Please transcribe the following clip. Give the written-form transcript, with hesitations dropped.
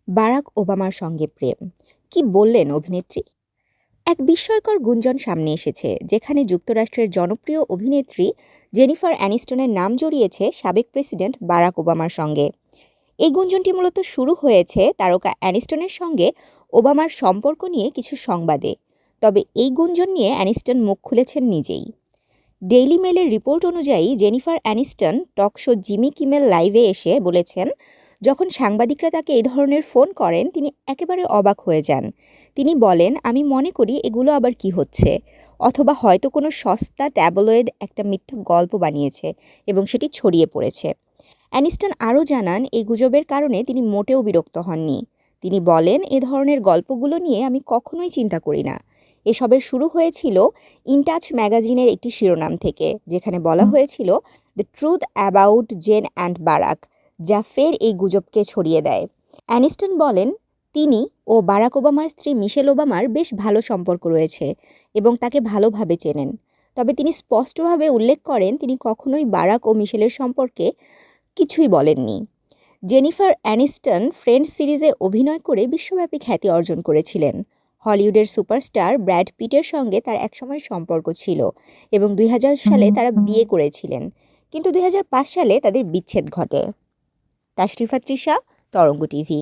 Barack ওবামার সঙ্গে প্রেম। কি বললেন অভিনেত্রী? এক বিস্ময়কর গুঞ্জন সামনে এসেছে, যেখানে যুক্তরাষ্ট্রের জনপ্রিয় অভিনেত্রী জেনিফার অ্যানিস্টনের নাম জড়িয়েছে সাবেক প্রেসিডেন্ট বারাক ওবামার সঙ্গে। এই গুঞ্জনটি মূলত শুরু হয়েছে তারকা অ্যানিস্টনের সঙ্গে ওবামার সম্পর্ক নিয়ে কিছু সংবাদে। তবে এই গুঞ্জন নিয়ে অ্যানিস্টন মুখ খুলেছেন নিজেই। ডেইলি মেলের রিপোর্ট অনুযায়ী Jennifer Aniston talk show Jimmy Kimmel লাইভে এসে বলেছেন, যখন সাংবাদিকরা তাকে এই ধরনের ফোন করেন তিনি একেবারে অবাক হয়ে যান। তিনি বলেন, আমি মনে করি এগুলো আবার কি হচ্ছে, অথবা হয়তো কোনো সস্তা ট্যাবলয়েড একটা মিথ্যা গল্প বানিয়েছে এবং সেটি ছড়িয়ে পড়েছে। অ্যানিস্টন আরও জানান, এই গুজবের কারণে তিনি মোটেও বিরক্ত হননি। তিনি বলেন, এ ধরনের গল্পগুলো নিয়ে আমি কখনোই চিন্তা করি না। এসবের শুরু হয়েছিল ইনটাচ ম্যাগাজিনের একটি শিরোনাম থেকে, যেখানে বলা হয়েছিল the truth about Jen and Barack, যা ফের এই গুজবকে ছড়িয়ে দেয়। অ্যানিস্টন বলেন, তিনি ও বারাক ওবামার স্ত্রী মিশেল ওবামার বেশ ভালো সম্পর্ক রয়েছে এবং তাকে ভালোভাবে চেনেন। তবে তিনি স্পষ্টভাবে উল্লেখ করেন তিনি কখনোই বারাক ও মিশেলের সম্পর্কে কিছুই বলেননি। জেনিফার অ্যানিস্টন ফ্রেন্ডস সিরিজে অভিনয় করে বিশ্বব্যাপী খ্যাতি অর্জন করেছিলেন। হলিউডের সুপারস্টার ব্র্যাড পিটের সঙ্গে তার একসময় সম্পর্ক ছিল এবং ২০০০ সালে তারা বিয়ে করেছিলেন, কিন্তু ২০০৫ সালে তাদের বিচ্ছেদ ঘটে। তাশরিফা তৃষা, তরঙ্গ টিভি।